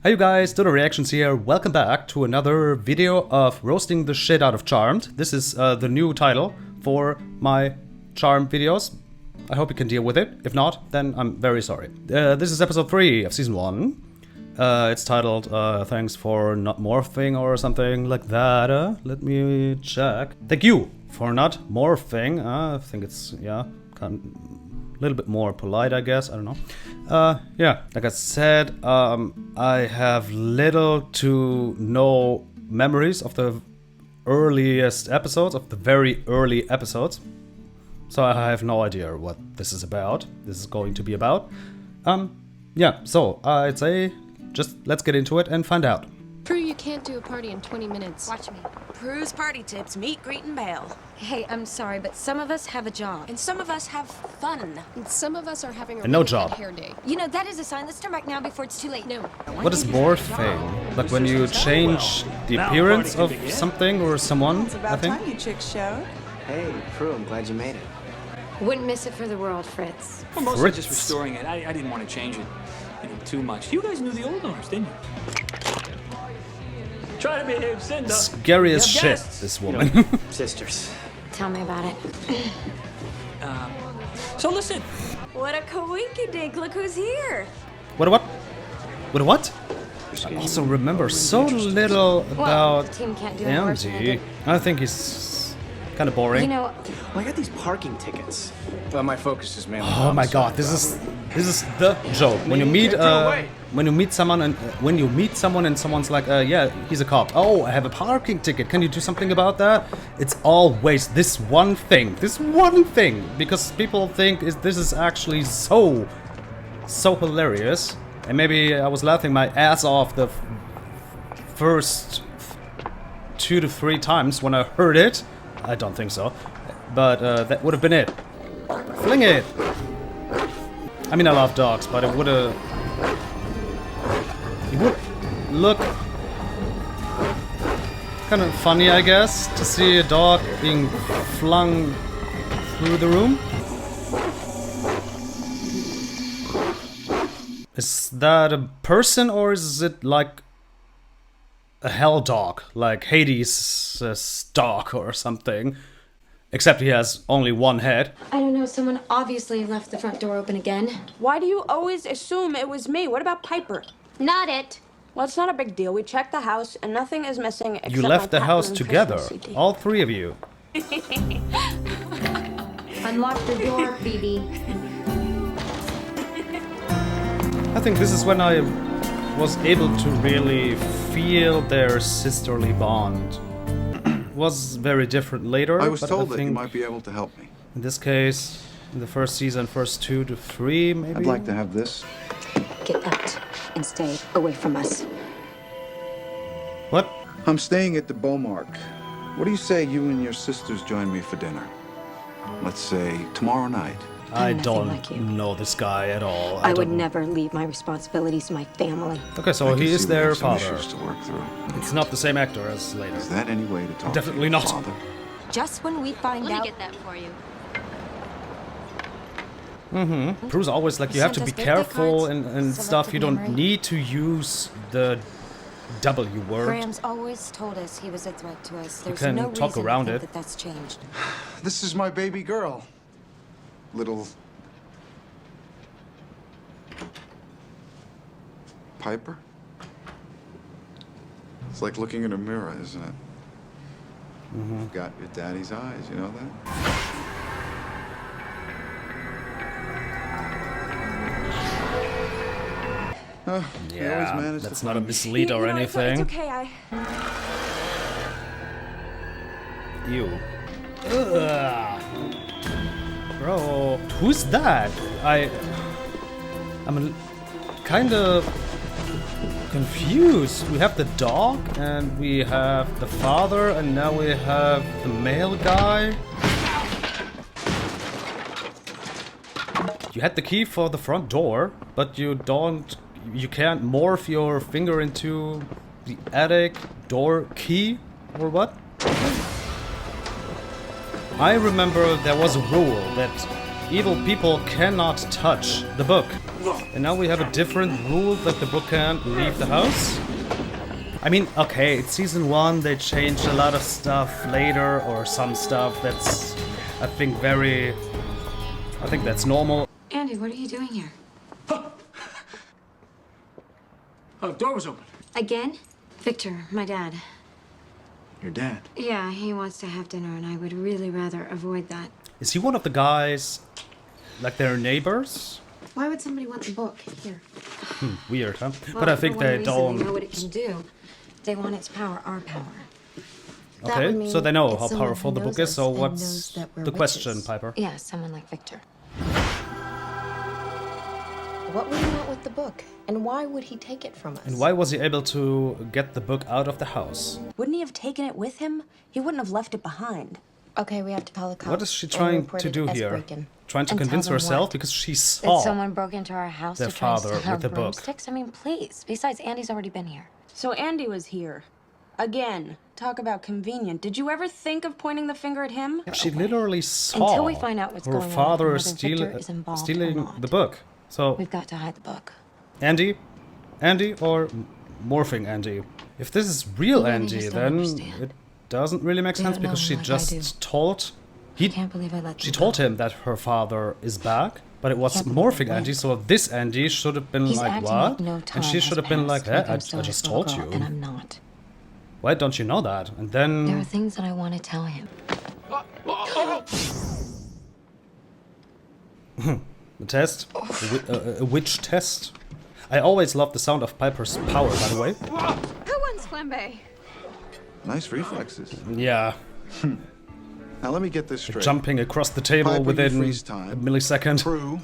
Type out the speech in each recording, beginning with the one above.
Hey you guys, Dodo Reactions here. Welcome back to another video of roasting the shit out of Charmed. This is the new title for my Charmed videos. I hope you can deal with it. If not, then I'm very sorry. This is episode 3 of season 1. It's titled Thanks for Not Morphing or something like that. Let me check. Thank you for not morphing. I think it's, yeah, a little bit more polite, I guess. I don't know. Yeah, like I said, I have little to no memories of the earliest episodes, of the very early episodes. So I have no idea what this is about. This is going to be about. Yeah, so I'd say just let's get into it and find out. Prue, you can't do a party in 20 minutes. Watch me. Prue's party tips, meet, greet, and bail. Hey, I'm sorry, but some of us have a job. And some of us have fun. And some of us are having a And no really job. bad hair day. You know, that is a sign. Let's turn back now before it's too late. No. What is morphing? Like when you change the appearance of something or someone, It's I about think? time you chicks showed. Hey, Prue, I'm glad you made it. Wouldn't miss it for the world, Fritz. Well, mostly Fritz. just restoring it. I didn't want to change it, too much. You guys knew the old owners, didn't you? Try to behave, Cinda. Scary as Yeah, shit, guests. this woman. Sisters. Tell me about it. So listen, What a coinkydink. Look who's here. What a what? What a what? I also remember so little Well, about the team can't do any worse than I Amity. did. I think he's kind of boring. You know, Well, I got these parking tickets. But my focus is mainly Oh my god, this is the joke. When you meet someone and someone's like, yeah, he's a cop. Oh, I have a parking ticket. Can you do something about that? It's always this one thing. This one thing. Because people think this is actually so hilarious. And maybe I was laughing my ass off the first 2 to 3 times when I heard it. I don't think so. But that would have been it. Fling it! I mean, I love dogs, but it would look kind of funny, I guess, to see a dog being flung through the room. Is that a person, or is it like a hell dog, like Hades' dog or something? Except he has only one head. I don't know, someone obviously left the front door open again. Why do you always assume it was me? What about Piper? Not it. Well, it's not a big deal. We checked the house and nothing is missing except You left my the house Catherine together, Christmas CD. all 3 of you. Unlock the door, Phoebe. I think this is when I was able to really feel their sisterly bond. Was very different later. I was but told that you think might be able to help me. in this case, in the first season, first 2 to 3, maybe. I'd like to have this. Get out and stay away from us. What? I'm staying at the Beaumark. What do you say you and your sisters join me for dinner? Let's say tomorrow night. I I'm nothing don't like you. know this guy at all. I would don't- never leave my responsibilities to my family. Okay, so I can he is see we their have some father. issues to work through. It's not the same actor as later. Is that any way to talk Definitely to your not. father? Just when we find out. that for you. Prue's always like, you have to be Sent us birthday careful cards, and stuff. selective You don't memory. need to use the W word. Graham's always told us he was a threat to us. There's can no talk reason around to it. think that that's changed. This is my baby girl. Little... Piper? It's like looking in a mirror, isn't it? You've got your daddy's eyes, you know that? He always Yeah, managed that's to not a find- mislead or anything. It's okay. You. Ugh. Bro, who's that? I'm kind of confused. We have the dog, and we have the father, and now we have the male guy. You had the key for the front door, but you can't morph your finger into the attic door key, or what? I remember there was a rule that evil people cannot touch the book. And now we have a different rule that the book can't leave the house. I mean, okay, it's season 1, they changed a lot of stuff later, or some stuff that's, I think that's normal. Andy, what are you doing here? Oh, the door was open. Again? Victor, my dad. Your dad? Yeah, he wants to have dinner, and I would really rather avoid that. Is he one of the guys, like their neighbors? Why would somebody want the book? Here. Weird, huh? Well, But I think for one they reason, don't... They know what it can do. They want its power, our power. That Okay, would mean so they know it's how someone powerful who the book knows is, so us and what's knows that we're the question, witches. Piper? Yeah, someone like Victor. What would he want with the book? And why would he take it from us? And why was he able to get the book out of the house? Wouldn't he have taken it with him? He wouldn't have left it behind. Okay, we have to call the cops. What is she or trying report to it do as here? break-in. Trying to And tell convince them herself? what? Because she That saw someone broke into our house their to try and father steal our with the book. broomsticks? I mean, please. Besides, Andy's already been here. So Andy was here. Again. Talk about convenient. Did you ever think of pointing the finger at him? She literally saw Until we find out what's her going on, father whether Victor is involved or stealing not. the book. So, We've got to hide the book. Andy or Morphing Andy? If this is real Maybe they Andy, just don't then understand. it doesn't really make They sense don't know because she him like I do. just told... I can't believe I let She them told go. him that her father is back, but it was Can't believe Morphing it Andy, went. so this Andy should have been He's like, acting what? like no time And she has should have been like, passed, hey, I'm I still just a told girl, you. And I'm not. Why don't you know that? And There are then... things that I want to tell him. The test? A witch test? I always love the sound of Piper's power, by the way. Who wants flambe? Nice reflexes. Yeah, Now let me get this straight. jumping across the table Piper, you within freeze a time. millisecond. True.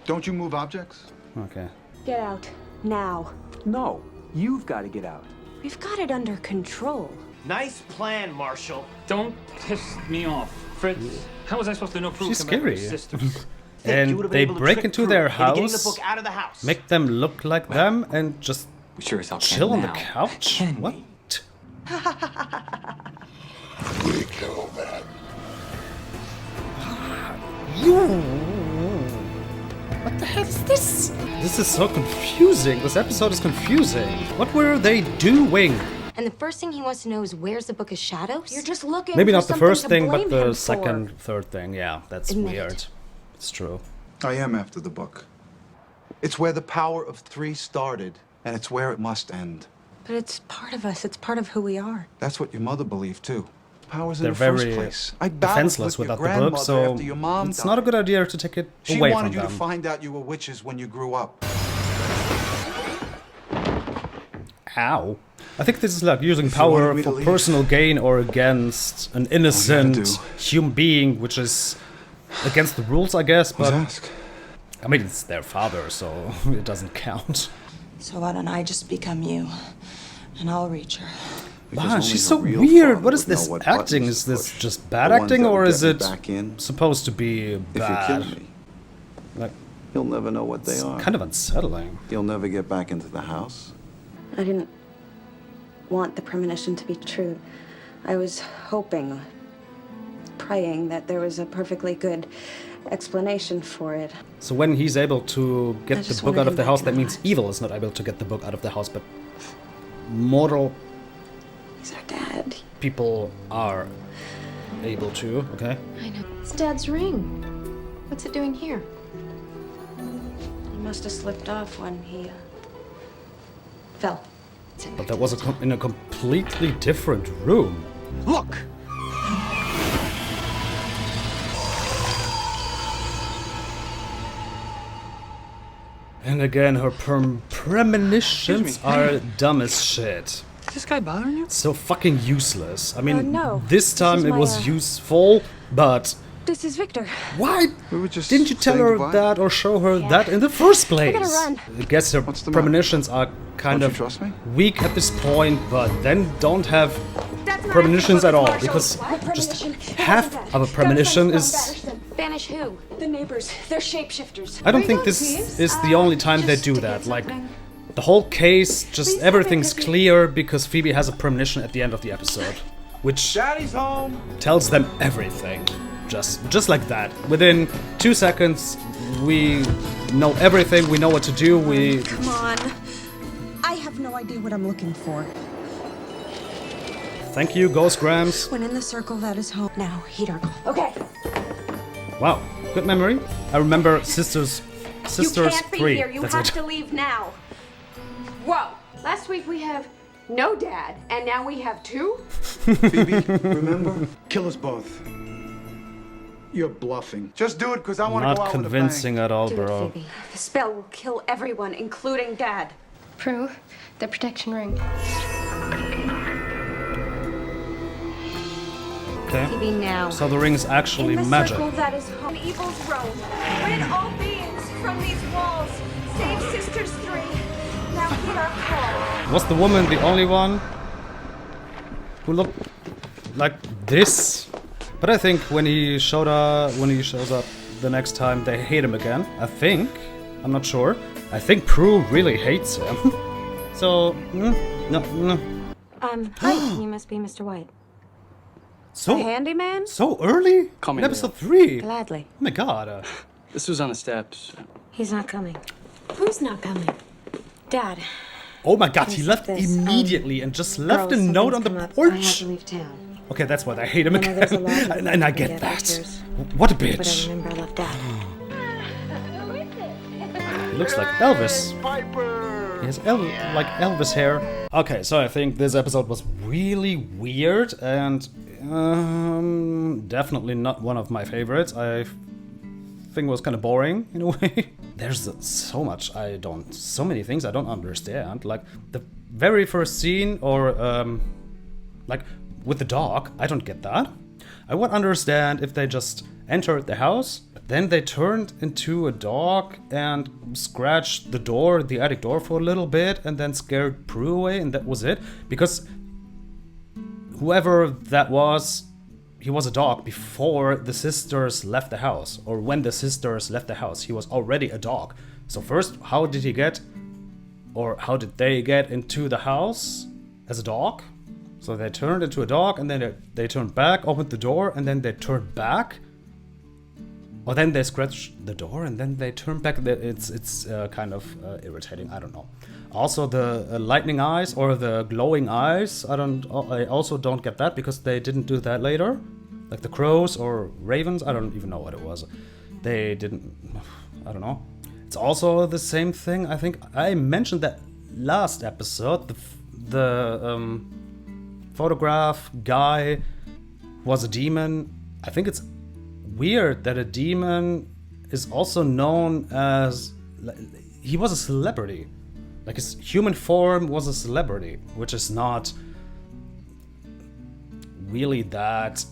Don't you move objects? Okay. Get out. Now. No, you've got to get out. We've got it under control. Nice plan, Marshall. Don't piss me off, Fritz. How was I supposed to know proof She's to my scary. sisters? And You would've they been able to break trick into Prue their into getting the house, book out of the house. make them look like them, and just We sure as hell can't chill on the now. couch? Can What? we? What the hell is this? This is so confusing. This episode is confusing. What were they doing? And the first thing he wants to know is where's the Book of Shadows? You're just looking Maybe for not the something first to thing, but blame the him second, third thing. Yeah, that's Admit weird. it. It's true. I am after the book. It's where the power of 3 started, and it's where it must end. But it's part of us. It's part of who we are. That's what your mother believed too. Power's in They're the first very place. I battled defenseless with your without the book, grandmother so after your mom it's died. not a good idea to take it She away wanted from you them. to find out you were witches when you grew up. Ow. I think this is like using If you power wanted me to for leave, personal gain or against an innocent do human being, which is against the rules, I guess, Was but ask. I mean, it's their father, so it doesn't count. So why don't I just become you, and I'll reach her. Because Wow, only she's her so real weird. father What is would know this what acting? buttons Is to this push. just bad The ones acting, that or would is get me it back in. supposed to be If you bad? kill me, Like, you'll never know what they it's are. kind of unsettling. You'll never get back into the house. I didn't want the premonition to be true. I was hoping, praying that there was a perfectly good explanation for it. So when he's able to I get the just book wanted out of him the back house, in that our means lives. evil is not able to get the book out of the house, but mortal He's our dad. people are able to, okay? I know. It's Dad's ring. What's it doing here? He must have slipped off when he fell. It's in But there. that was in a completely different room. Look! And again, her premonitions Excuse me. are dumb as shit. Is this guy bothering you? So fucking useless. I mean, no. this time This is it my, was useful, but This is Victor. why We were just didn't you tell saying her goodbye. that or show her that in the first place? gotta run. I guess her What's the matter? premonitions are kind Don't of you trust me? weak at this point, but then don't have premonitions at all, because just half of a premonition is... Banish who? The neighbors. They're shapeshifters. I don't think this is the only time they do that. Like, the whole case, just everything's clear because Phoebe has a premonition at the end of the episode, which Daddy's home. tells them everything. Just like that. Within 2 seconds, we know everything. We know what to do. Come on. I have no idea what I'm looking for. Thank you, Ghost Grams. When in the circle, that is home. Now, heed our call. Okay. Wow, good memory. I remember Sisters You can't be 3. here. You That's have it. to leave now. Whoa. Last week we have no dad, and now we have 2? Phoebe, remember? Kill us both. You're bluffing. Just do it because I want to go Not out convincing at all, Do bro. it, Phoebe. The spell will kill everyone, including dad. Prue, the protection ring. Okay. Phoebe, now. So the ring is actually in the magic. circle that is home, evil's roam. Rid all beings from these walls. Save Sisters 3. Now heed our call. Was the woman the only one who looked like this? But I think when he shows up the next time, they hate him again. I think. I'm not sure. I think Prue really hates him. So, no. Hi, you must be Mr. White. So Handyman? so early? Call me In episode Dale. 3. Gladly. Oh my god. This was on the steps. He's not coming. Who's not coming? Dad. Oh my god, he Things left like this, immediately and just left a Girls, note on something's the come up. I have porch. to leave town. Okay, that's why I hate him I know there's a lot again. of and I people get get that. upstairs. What a But I bitch. remember I left Dad. He looks like Elvis. He has like Elvis hair. Okay, so I think this episode was really weird and definitely not one of my favorites. I think it was kind of boring in a way. There's so many things I don't understand. Like the very first scene, or like with the dog, I don't get that. I would understand if they just entered the house, but then they turned into a dog and scratched the attic door for a little bit, and then scared Prue away, and that was it. Because whoever that was, he was a dog before the sisters left the house, or when the sisters left the house, he was already a dog. So first, how did they get into the house as a dog? So they turned into a dog, and then they turned back, opened the door, and then they turned back. Or then they scratched the door, and then they turned back. It's kind of irritating. I don't know. Also, the lightning eyes or the glowing eyes. I also don't get that, because they didn't do that later. Like the crows or ravens. I don't even know what it was. They didn't. I don't know. It's also the same thing. I think I mentioned that last episode. The photograph guy was a demon. I think it's weird that a demon is also known as, he was a celebrity. Like his human form was a celebrity, which is not really that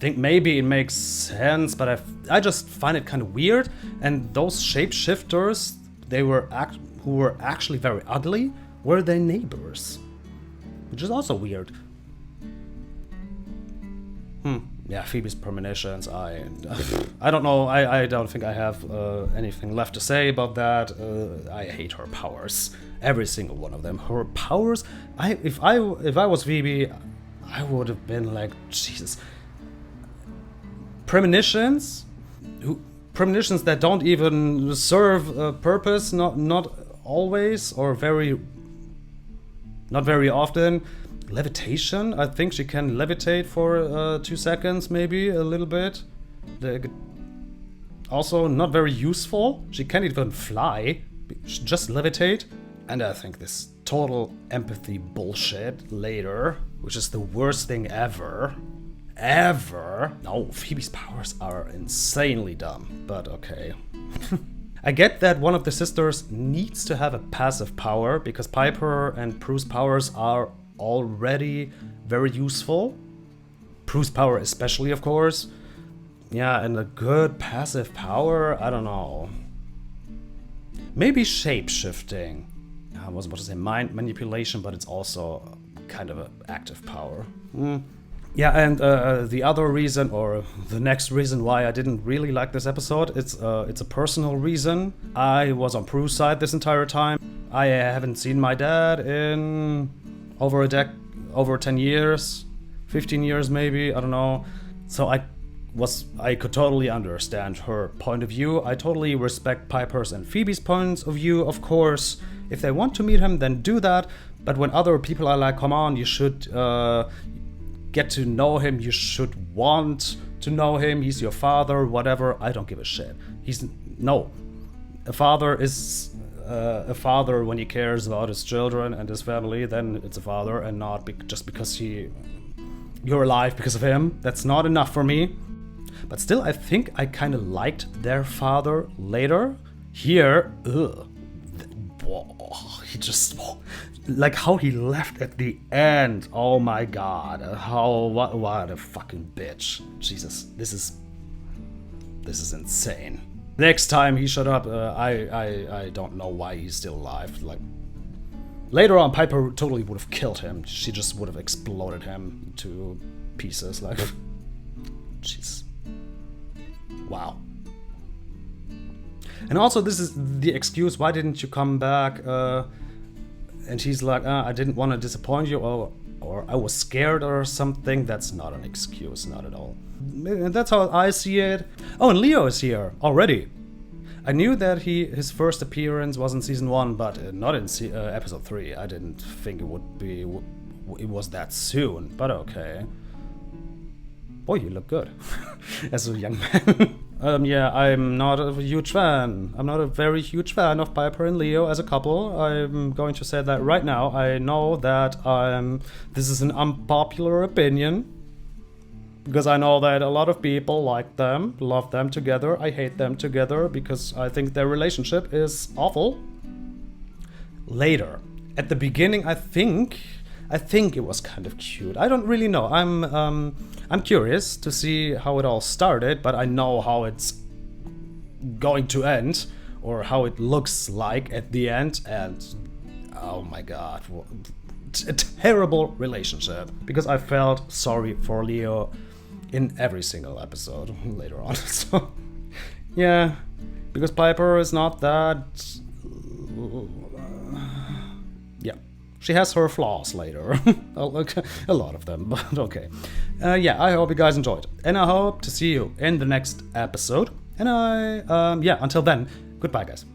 think maybe it makes sense, but I just find it kind of weird. And those shapeshifters, who were actually very ugly, were their neighbors, which is also weird. Yeah, Phoebe's premonitions. I don't know. I don't think I have anything left to say about that. I hate her powers. Every single one of them. Her powers. If I was Phoebe, I would have been like, Jesus. Premonitions that don't even serve a purpose. Not always, or not very often. Levitation. I think she can levitate for 2 seconds, maybe a little bit. Also not very useful. She can't even fly. She just levitate. And I think this total empathy bullshit later, which is the worst thing ever. No, Phoebe's powers are insanely dumb, but okay. I get that one of the sisters needs to have a passive power, because Piper and Prue's powers are already very useful. Prue's power especially, of course. Yeah, and a good passive power, I don't know. Maybe shape-shifting. I was about to say mind manipulation, but it's also kind of an active power. Yeah, and the other reason, or the next reason why I didn't really like this episode, it's a personal reason. I was on Prue's side this entire time. I haven't seen my dad in over 10 years, 15 years maybe, I don't know. So I could totally understand her point of view. I totally respect Piper's and Phoebe's points of view, of course. If they want to meet him, then do that. But when other people are like, come on, you should get to know him, you should want to know him, he's your father, whatever, I don't give a shit. No. A father is a father when he cares about his children and his family, then it's a father, and not just because you're alive because of him. That's not enough for me. But still, I think I kind of liked their father later. Here, he just, like how he left at the end. Oh my god, what a fucking bitch. Jesus, this is insane. Next time he showed up, I don't know why he's still alive. Like, later on, Piper totally would have killed him. She just would have exploded him to pieces. Like, jeez. Wow. And also, this is the excuse, why didn't you come back? And he's like, I didn't want to disappoint you, or I was scared or something. That's not an excuse, not at all. That's how I see it. Oh, and Leo is here already. I knew that his first appearance was in season 1, but not in episode 3. I didn't think it was that soon, but okay. Boy, you look good as a young man. Yeah, I'm not a huge fan. I'm not a very huge fan of Piper and Leo as a couple. I'm going to say that right now. I know that this is an unpopular opinion, because I know that a lot of people like them, love them together. I hate them together because I think their relationship is awful. Later, at the beginning, I think it was kind of cute. I don't really know. I'm curious to see how it all started, but I know how it's going to end, or how it looks like at the end, and oh my god, a terrible relationship. Because I felt sorry for Leo in every single episode later on. So yeah, because Piper is not that. Yeah. She has her flaws later. A lot of them, but okay. Yeah, I hope you guys enjoyed. And I hope to see you in the next episode. And until then, goodbye guys.